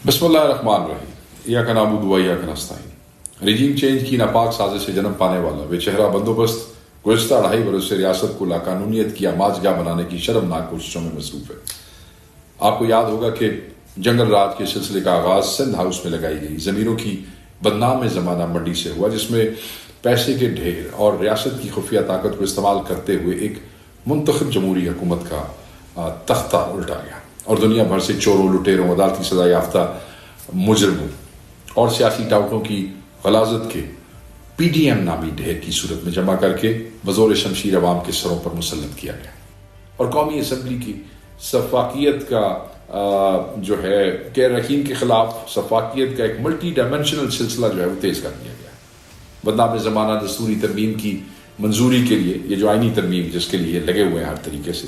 بسم اللہ الرحمن الرحیم ایاک نعبد و ایاک نستعین۔ رجیم چینج کی ناپاک سازش سے جنم پانے والا بے چہرہ بندوبست گزشتہ 2.5 برس سے ریاست کو لاقانونیت کی آماج گاہ بنانے کی شرمناک کوششوں میں مصروف ہے۔ آپ کو یاد ہوگا کہ جنگل راج کے سلسلے کا آغاز سندھ ہاؤس میں لگائی گئی زمینوں کی بدنام زمانہ منڈی سے ہوا، جس میں پیسے کے ڈھیر اور ریاست کی خفیہ طاقت کو استعمال کرتے ہوئے ایک منتخب جمہوری حکومت کا تختہ الٹا گیا اور دنیا بھر سے چوروں، لٹیروں، عدالتی سزا یافتہ مجرموں اور سیاسی ٹاؤٹوں کی غلاظت کے PDM نامی ڈھیر کی صورت میں جمع کر کے بزور شمشیر عوام کے سروں پر مسلط کیا گیا اور قومی اسمبلی کی شفافیت کا جو ہے غیر رحیم کے خلاف شفافیت کا ایک ملٹی ڈائمینشنل سلسلہ جو ہے وہ تیز کر دیا گیا۔ بدنام زمانہ دستوری ترمیم کی منظوری کے لیے یہ جو آئینی ترمیم جس کے لیے لگے ہوئے ہیں ہر طریقے سے،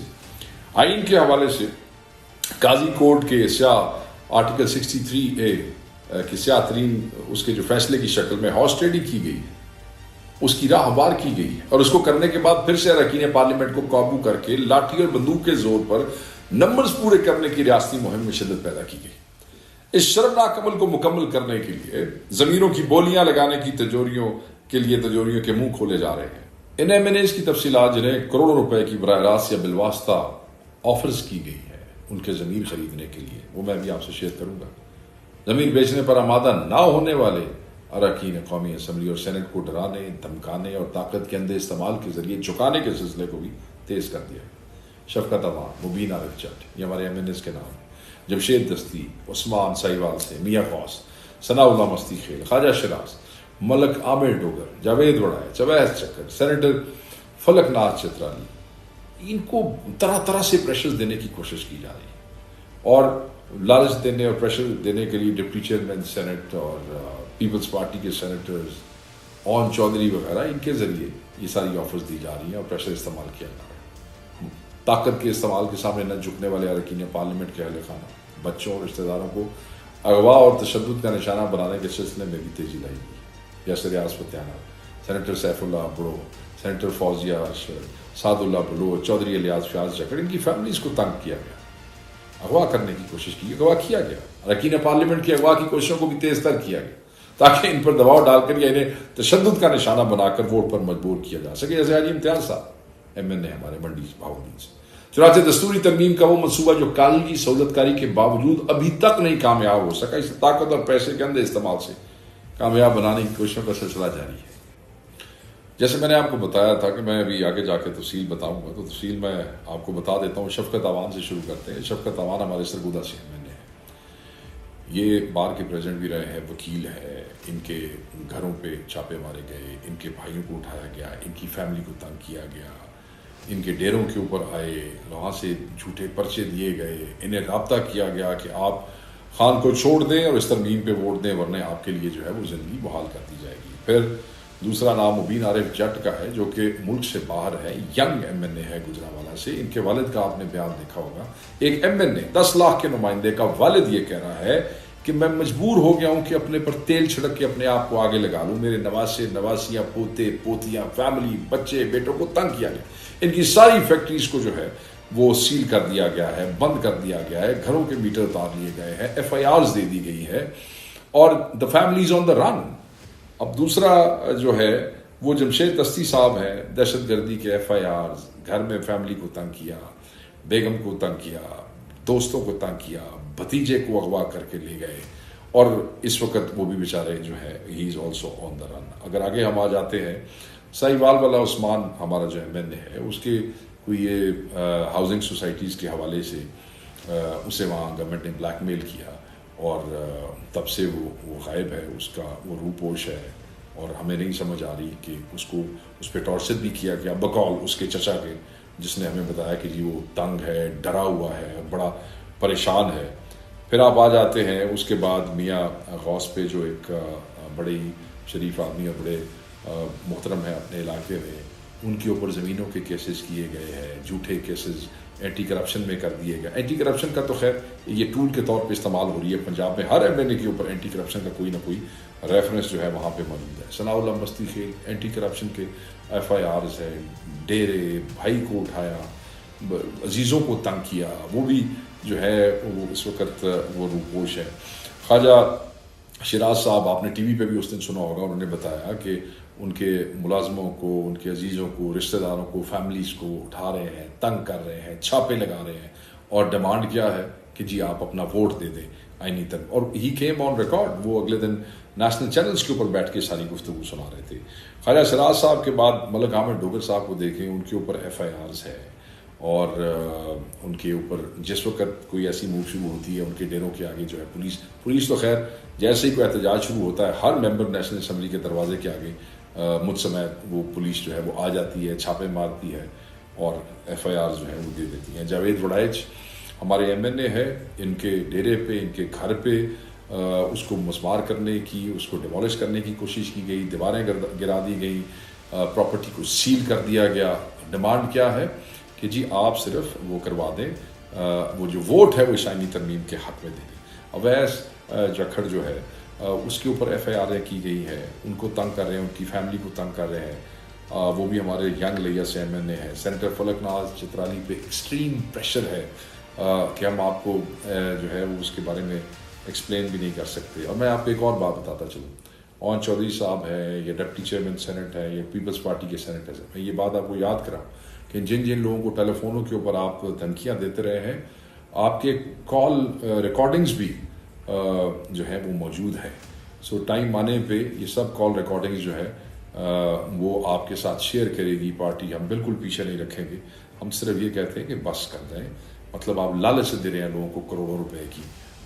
آئین کے حوالے سے قاضی کوڈ کے سیاہ آرٹیکل 63A کی سیاہ ترین اس کے جو فیصلے کی شکل میں ہارس ٹریڈنگ کی گئی، اس کی راہ ہموار کی گئی اور اس کو کرنے کے بعد پھر سے اراکین پارلیمنٹ کو قابو کر کے لاٹھی اور بندوق کے زور پر نمبرز پورے کرنے کی ریاستی مہم میں شدت پیدا کی گئی۔ اس شرمناک عمل کو مکمل کرنے کے لیے زمینوں کی بولیاں لگانے کی تجوریوں کے منہ کھولے جا رہے ہیں۔ ان M&As کی تفصیلات جنہیں کروڑوں روپے کی براہ راست یا بالواسطہ آفرز کی گئی ہے ان کے زمین خریدنے کے لیے، وہ میں بھی آپ سے شیئر کروں گا۔ زمین بیچنے پر آمادہ نہ ہونے والے اراکین قومی اسمبلی اور سینٹ کو ڈرانے، دھمکانے اور طاقت کے اندھے استعمال کے ذریعے جھکانے کے سلسلے کو بھی تیز کر دیا۔ شفقت عوام، مبین عارف جٹ، یہ ہمارے M&As کے نام ہیں۔ جمشید دستی، عثمان سائیوال سے، میاں غوث، ثناء اللہ مستی خیل، خواجہ شیراز، ملک عامر ڈوگر، جاوید وڑائے، جویز چکر، سینیٹر فلک ناتھ چترالی، ان کو طرح طرح سے پریشر دینے کی کوشش کی جا رہی ہے اور لالچ دینے اور پریشر دینے کے لیے ڈپٹی چیئرمین سینٹ اور پیپلز پارٹی کے سینیٹرز اون چودھری وغیرہ، ان کے ذریعے یہ ساری آفرز دی جا رہی ہیں اور پریشر استعمال کیا جا رہا ہے۔ طاقت کے استعمال کے سامنے نہ جھکنے والے اراکین پارلیمنٹ کے اہل خانہ، بچوں اور رشتہ داروں کو اغوا اور تشدد کا نشانہ بنانے کے سلسلے میں بھی تیزی لائی گئی۔ یاسر ریاض فتیانہ، سینیٹر سیف اللہ بڑو، سینیٹر فوزیہ ارشد، سعد اللہ بلوچ، چودھری الیاس فیاض جکڑ، ان کی فیملیز کو تنگ کیا گیا، اغوا کرنے کی کوشش کی، اغوا کیا گیا۔ اراکین پارلیمنٹ کی اغوا کی کوششوں کو بھی تیز تر کیا گیا تاکہ ان پر دباؤ ڈال کر یا انہیں تشدد کا نشانہ بنا کر ووٹ پر مجبور کیا جا سکے، جیسے حاجی امتیاز صاحب M&A ہمارے منڈی بہاولپور سے۔ چنانچہ دستوری ترمیم کا وہ منصوبہ جو کالجی سہولت کاری کے باوجود ابھی تک نہیں کامیاب ہو سکا، اس طاقت اور پیسے کے اندھے استعمال سے کامیاب بنانے کی کوششوں کا سلسلہ جاری ہے۔ جیسے میں نے آپ کو بتایا تھا کہ میں ابھی آگے جا کے تفصیل بتاؤں گا، تو تفصیل میں آپ کو بتا دیتا ہوں۔ شفقت عوان سے شروع کرتے ہیں۔ شفقت عوان ہمارے سرگودہ سے M&A ہے، یہ بار کے پریزیڈنٹ بھی رہے ہیں، وکیل ہے، ان کے گھروں پہ چھاپے مارے گئے، ان کے بھائیوں کو اٹھایا گیا، ان کی فیملی کو تنگ کیا گیا، ان کے ڈیروں کے اوپر آئے، وہاں سے جھوٹے پرچے دیے گئے، انہیں رابطہ کیا گیا کہ آپ خان کو چھوڑ دیں اور اس ترمیم پہ ووٹ دیں ورنہ آپ کے لیے جو ہے وہ زندگی بحال کر دی جائے گی۔ پھر دوسرا نام مبین عارف جٹ کا ہے جو کہ ملک سے باہر ہے، ینگ M&A ہے گجرانوالہ سے۔ ان کے والد کا آپ نے بیان دیکھا ہوگا، ایک M&A 10 لاکھ کے نمائندے کا والد یہ کہہ رہا ہے کہ میں مجبور ہو گیا ہوں کہ اپنے پر تیل چھڑک کے اپنے آپ کو آگے لگا لوں، میرے نواسے، نواسیاں، پوتے، پوتیاں، فیملی، بچے، بیٹوں کو تنگ کیا گیا، ان کی ساری فیکٹریز کو جو ہے وہ سیل کر دیا گیا ہے، بند کر دیا گیا ہے، گھروں کے میٹر اتار لیے گئے ہیں، FIRs دے دی گئی ہے اور the family is on the run۔ اب دوسرا جو ہے وہ جمشید دستی صاحب ہیں، دہشت گردی کے FIRs، گھر میں فیملی کو تنگ کیا، بیگم کو تنگ کیا، دوستوں کو تنگ کیا، بھتیجے کو اغوا کر کے لے گئے اور اس وقت وہ بھی بیچارے جو ہے he is also on the run۔ اگر آگے ہم آ جاتے ہیں، سائیوال والا عثمان ہمارا جو M&A ہے، اس کے کوئی یہ ہاؤسنگ سوسائٹیز کے حوالے سے اسے وہاں گورنمنٹ نے بلیک میل کیا اور تب سے وہ غائب ہے، اس کا وہ روپوش ہے اور ہمیں نہیں سمجھ آ رہی کہ اس پہ ٹارچر بھی کیا گیا بقول اس کے چچا کے، جس نے ہمیں بتایا کہ جی وہ تنگ ہے، ڈرا ہوا ہے، بڑا پریشان ہے۔ پھر آپ آ جاتے ہیں اس کے بعد میاں غوث پہ جو ایک بڑے ہی شریف آدمی اور بڑے محترم ہیں اپنے علاقے میں، ان کے اوپر زمینوں کے کیسز کیے گئے ہیں، جھوٹے کیسز اینٹی کرپشن میں کر دیے گئے۔ اینٹی کرپشن کا تو خیر یہ ٹول کے طور پہ استعمال ہو رہی ہے، پنجاب میں ہر M&A کے اوپر اینٹی کرپشن کا کوئی نہ کوئی ریفرنس جو ہے وہاں پہ موجود ہے۔ ثناء اللہ مستی خیل، اینٹی کرپشن کے FIRs ہیں، ڈیرے، بھائی کو اٹھایا، عزیزوں کو تنگ کیا، وہ بھی جو ہے وہ اس وقت وہ روپوش ہے۔ خواجہ شیراز صاحب، آپ نے ٹی وی پہ بھی اس دن سنا ہوگا، انہوں نے بتایا کہ ان کے ملازموں کو، ان کے عزیزوں کو، رشتہ داروں کو، فیملیز کو اٹھا رہے ہیں، تنگ کر رہے ہیں، چھاپے لگا رہے ہیں، اور ڈیمانڈ کیا ہے کہ جی آپ اپنا ووٹ دے دیں آئینی تک. اور ہی کیم آن ریکارڈ، وہ اگلے دن نیشنل چینلز کے اوپر بیٹھ کے ساری گفتگو سنا رہے تھے. خواجہ شیراز صاحب کے بعد ملک حامد ڈوگر صاحب کو دیکھیں، ان کے اوپر ایف آئی آرز ہے، اور ان کے اوپر جس وقت کوئی ایسی موو شروع ہوتی ہے ان کے ڈیروں کے آگے جو ہے پولیس تو خیر جیسے ہی کوئی احتجاج شروع ہوتا ہے ہر ممبر نیشنل اسمبلی کے دروازے کے آگے مجھ سمیت وہ پولیس جو ہے وہ آ جاتی ہے، چھاپے مارتی ہے اور ایف آئی آر جو ہے وہ دے دیتی ہیں. جاوید وڑائچ ہمارے ایم این اے ہے، ان کے ڈیرے پہ، ان کے گھر پہ اس کو مسمار کرنے کی، اس کو ڈیمولش کرنے کی کوشش کی گئی، دیواریں گرا دی گئیں، پراپرٹی کو سیل کر دیا گیا. ڈیمانڈ کیا ہے کہ جی آپ صرف وہ کروا دیں، وہ جو ووٹ ہے وہ آئینی ترمیم کے حق میں دے دیں. اویس جکھڑ جو ہے اس کے اوپر ایف آئی آر کی گئی ہے، ان کو تنگ کر رہے ہیں، ان کی فیملی کو تنگ کر رہے ہیں. وہ بھی ہمارے ینگ لیا سے ایم این اے ہے. سینیٹر فلک ناز چترالی پہ ایکسٹریم پریشر ہے کہ ہم آپ کو جو ہے وہ اس کے بارے میں ایکسپلین بھی نہیں کر سکتے. اور میں آپ کو ایک اور بات بتاتا چلوں، اون چودھری صاحب ہے، یا ڈپٹی چیئرمین سینٹ ہے، یا پیپلز پارٹی کے سینیٹرز ہیں، میں یہ بات آپ کو یاد کراؤں کہ جن لوگوں کو ٹیلی فونوں کے اوپر آپ دھمکیاں دیتے رہے ہیں، آپ کے کال ریکارڈنگز بھی جو ہے وہ موجود ہے. سو ٹائم آنے پہ یہ سب کال ریکارڈنگز جو ہے وہ آپ کے ساتھ شیئر کرے گی پارٹی. ہم بالکل پیچھے نہیں رکھیں گے، ہم صرف یہ کہتے ہیں کہ بس کر دیں. مطلب آپ لالچ دے رہے ہیں لوگوں کو کروڑوں روپے کی،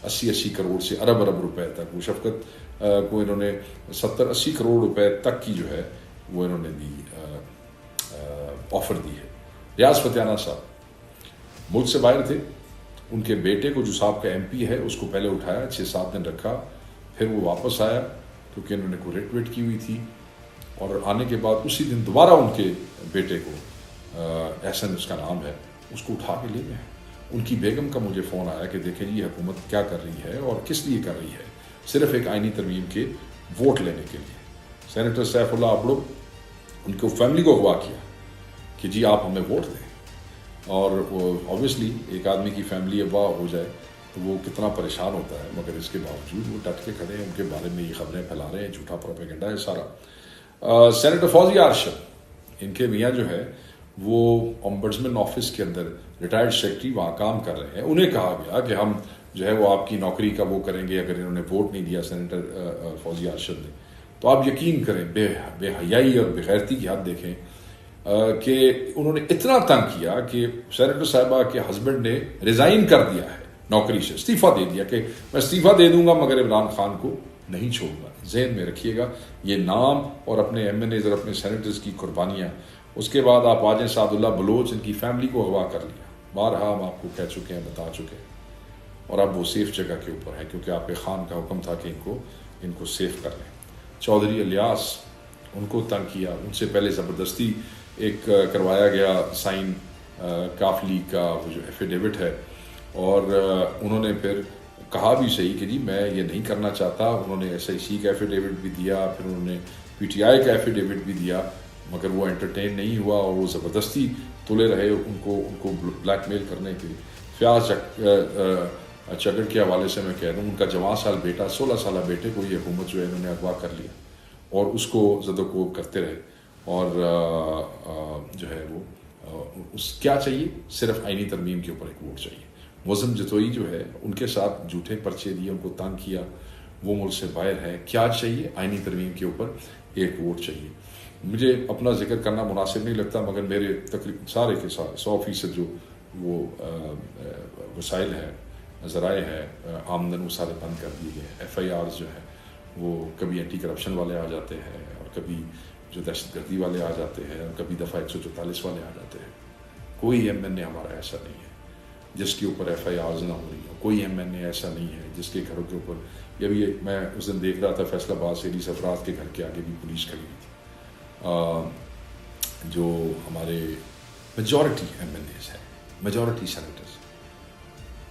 80 کروڑ سے ارب روپے تک. وہ شفقت کو انہوں نے 70-80 کروڑ روپے تک کی جو ہے وہ انہوں نے دی، آفر دی ہے. ریاض فتیانہ صاحب ملک سے باہر تھے، ان کے بیٹے کو جو صاحب کا ایم پی ہے اس کو پہلے اٹھایا، 6-7 دن رکھا، پھر وہ واپس آیا کیونکہ انہوں نے کوئی ریٹ ویٹ کی ہوئی تھی، اور آنے کے بعد اسی دن دوبارہ ان کے بیٹے کو، احسن اس کا نام ہے، اس کو اٹھا کے لے گئے. ان کی بیگم کا مجھے فون آیا کہ دیکھیں جی حکومت کیا کر رہی ہے اور کس لیے کر رہی ہے، صرف ایک آئینی ترمیم کے ووٹ لینے کے لیے. سینیٹر سیف اللہ ابڑو، ان کو فیملی کو اغوا کیا کہ جی آپ ہمیں ووٹ دیں. اور وہ اوبیسلی ایک آدمی کی فیملی اغوا ہو جائے تو وہ کتنا پریشان ہوتا ہے، مگر اس کے باوجود وہ ڈٹ کے کھڑے ہیں. ان کے بارے میں یہ خبریں پھیلا رہے ہیں، جھوٹا پروپیگنڈا ہے سارا. سینیٹر فوزیہ ارشد، ان کے میاں جو ہے وہ امبڈسمن آفس کے اندر ریٹائرڈ سیکرٹری وہاں کام کر رہے ہیں. انہیں کہا گیا کہ ہم جو ہے وہ آپ کی نوکری کا وہ کریں گے اگر انہوں نے ووٹ نہیں دیا سینیٹر فوزیہ ارشد نے. تو آپ یقین کریں، بے حیائی اور بے غیرتی کی حد دیکھیں کہ انہوں نے اتنا تنگ کیا کہ سینیٹر صاحبہ کے ہسبینڈ نے ریزائن کر دیا ہے نوکری سے، استعفیٰ دے دیا کہ میں استعفیٰ دے دوں گا مگر عمران خان کو نہیں چھوڑوں گا. ذہن میں رکھیے گا یہ نام اور اپنے ایم این ایز اور اپنے سینیٹرز کی قربانیاں. اس کے بعد آپ واجد سعد اللہ بلوچ، ان کی فیملی کو اغوا کر لیا. بارہا ہم آپ کو کہہ چکے ہیں، بتا چکے ہیں، اور اب وہ سیف جگہ کے اوپر ہے کیونکہ آپ کے خان کا حکم تھا کہ ان کو سیف کر لیں. چودھری الیاس، ان کو تنگ کیا، ان سے پہلے زبردستی ایک کروایا گیا سائن کاف لیگ کا وہ جو ایفیڈیوٹ ہے، اور انہوں نے پھر کہا بھی صحیح کہ جی میں یہ نہیں کرنا چاہتا. انہوں نے ایس آئی سی کا ایفیڈیوٹ بھی دیا، پھر انہوں نے پی ٹی آئی کا ایفیڈیوٹ بھی دیا، مگر وہ انٹرٹین نہیں ہوا اور وہ زبردستی تلے رہے ان کو بلیک میل کرنے کے لیے. فیاض چگڑ کے حوالے سے میں کہہ دوں، ان کا جوان سال بیٹا، 16 سالہ بیٹے کو یہ حکومت جو ہے انہوں نے اغوا کر لیا اور اس کو زد و کوب کرتے رہے. اور جو ہے وہ کیا چاہیے، صرف آئینی ترمیم کے اوپر ایک ووٹ چاہیے. معظم جتوئی جو ہے ان کے ساتھ جھوٹے پرچے دیے، ان کو تنگ کیا، وہ ملک سے باہر ہے. کیا چاہیے، آئینی ترمیم کے اوپر ایک ووٹ چاہیے. مجھے اپنا ذکر کرنا مناسب نہیں لگتا مگر میرے تقریباً سارے کے سارے 100% جو وہ وسائل ہیں، ذرائع ہیں آمدن، وہ سارے بند کر دیے گئے. ایف آئی آرز جو ہے وہ کبھی اینٹی کرپشن والے آ جاتے ہیں اور کبھی جو دہشت گردی والے آ جاتے ہیں اور کبھی دفعہ 144 والے آ جاتے ہیں. کوئی ایم این اے ہمارا ایسا نہیں ہے جس کے اوپر ایف آئی آرز نہ ہو رہی ہو. کوئی ایم این اے ایسا نہیں ہے جس کے گھروں کے اوپر، یہ بھی میں اس دن دیکھ رہا تھا فیصل آباد سے سفرات کے گھر کے آگے بھی پولیس کھڑی ہوئی تھی. جو ہمارے میجورٹی ایم این ایز ہیں، میجورٹی سینیٹرز،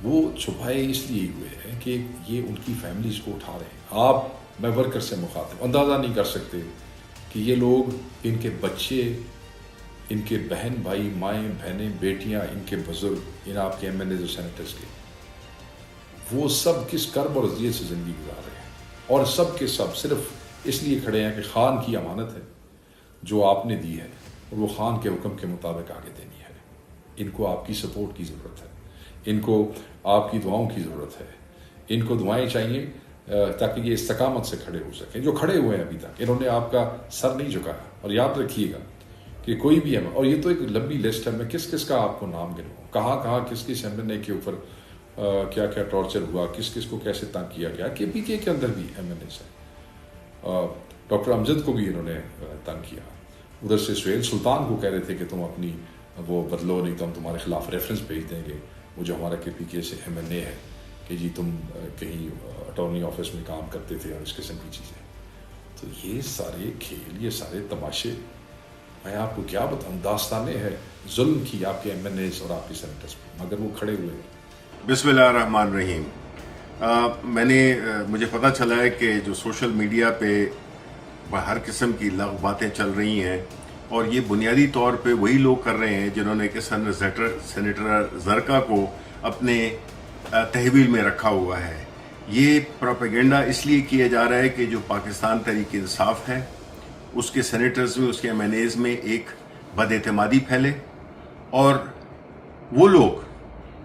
وہ چھپائے اس لیے ہوئے ہیں کہ یہ ان کی فیملیز کو اٹھا رہے ہیں. آپ، میں ورکر سے مخاطب، اندازہ نہیں کر سکتے کہ یہ لوگ، ان کے بچے، ان کے بہن بھائی، مائیں بہنیں بیٹیاں، ان کے بزرگ، ان آپ کے ایم این ایز اور سینیٹرز کے، وہ سب کس کرب اور اذیت سے زندگی گزار رہے ہیں، اور سب کے سب صرف اس لیے کھڑے ہیں کہ خان کی امانت ہے جو آپ نے دی ہے، اور وہ خان کے حکم کے مطابق آگے دینی ہے۔ ان کو آپ کی سپورٹ کی ضرورت ہے، ان کو آپ کی دعاؤں کی ضرورت ہے، ان کو دعائیں چاہیے تاکہ یہ استقامت سے کھڑے ہو سکیں۔ جو کھڑے ہوئے ہیں ابھی تک، انہوں نے آپ کا سر نہیں جھکایا، اور یاد رکھیے گا کہ کوئی بھی ایم، اور یہ تو ایک لمبی لسٹ ہے، میں کس کس کا آپ کو نام گنواؤں، کہاں کہاں کس کس ایم این اے کے اوپر کیا کیا ٹارچر ہوا، کس کس کو کیسے تنگ کیا گیا، کہ پی کے اندر بھی ایم این ایز ہے۔ ڈاکٹر امجد کو بھی انہوں نے تنگ کیا، ادھر سے سہیل سلطان کو کہہ رہے تھے کہ تم اپنی وہ بدلو نہیں تو ہم تمہارے خلاف ریفرنس بھیج دیں گے، وہ جو ہمارا کے پی کے سے ایم این اے ہے، کہ جی تم کہیں اٹارنی آفس میں کام کرتے تھے اور اس قسم کی چیزیں۔ تو یہ سارے کھیل، یہ سارے تماشے، میں آپ کو کیا بتاؤں، داستانیں ہے ظلم کی آپ کے ایم این ایز اور آپ کے سینیٹرز پہ، مگر وہ کھڑے ہوئے۔ بسم اللہ الرحمن الرحیم۔ مجھے پتہ چلا ہے کہ جو سوشل میڈیا پہ ہر قسم کی لغو باتیں چل رہی ہیں، اور یہ بنیادی طور پہ وہی لوگ کر رہے ہیں جنہوں نے کہ سینیٹر زرکا کو اپنے تحویل میں رکھا ہوا ہے۔ یہ پروپیگنڈا اس لیے کیا جا رہا ہے کہ جو پاکستان تحریک انصاف ہے، اس کے سینیٹرز میں، اس کے ایم این ایز میں ایک بد اعتمادی پھیلے، اور وہ لوگ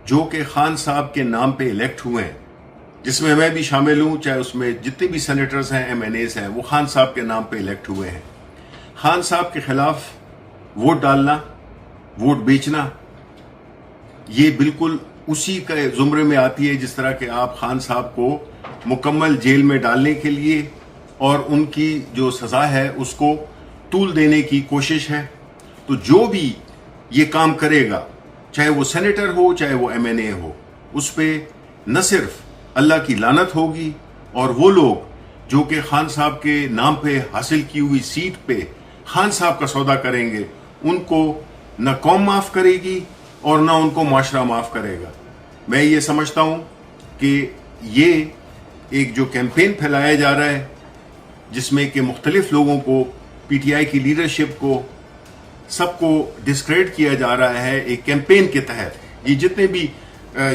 جو کہ خان صاحب کے نام پہ الیکٹ ہوئے ہیں، جس میں میں بھی شامل ہوں، چاہے اس میں جتنے بھی سینیٹرز ہیں، ایم این ایز ہیں، وہ خان صاحب کے نام پہ الیکٹ ہوئے ہیں۔ خان صاحب کے خلاف ووٹ ڈالنا، ووٹ بیچنا، یہ بالکل اسی کا زمرے میں آتی ہے جس طرح کہ آپ خان صاحب کو مکمل جیل میں ڈالنے کے لیے اور ان کی جو سزا ہے اس کو طول دینے کی کوشش ہے۔ تو جو بھی یہ کام کرے گا، چاہے وہ سینیٹر ہو چاہے وہ ایم این اے ہو، اس پہ نہ صرف اللہ کی لعنت ہوگی، اور وہ لوگ جو کہ خان صاحب کے نام پہ حاصل کی ہوئی سیٹ پہ خان صاحب کا سودا کریں گے، ان کو نہ قوم معاف کرے گی اور نہ ان کو معاشرہ معاف کرے گا۔ میں یہ سمجھتا ہوں کہ یہ ایک جو کیمپین پھیلایا جا رہا ہے، جس میں کہ مختلف لوگوں کو، پی ٹی آئی کی لیڈرشپ کو، سب کو ڈسکریڈٹ کیا جا رہا ہے ایک کیمپین کے تحت۔ یہ جتنے بھی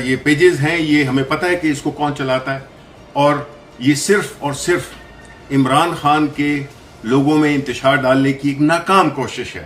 یہ پیجز ہیں، یہ ہمیں پتہ ہے کہ اس کو کون چلاتا ہے، اور یہ صرف اور صرف عمران خان کے لوگوں میں انتشار ڈالنے کی ایک ناکام کوشش ہے۔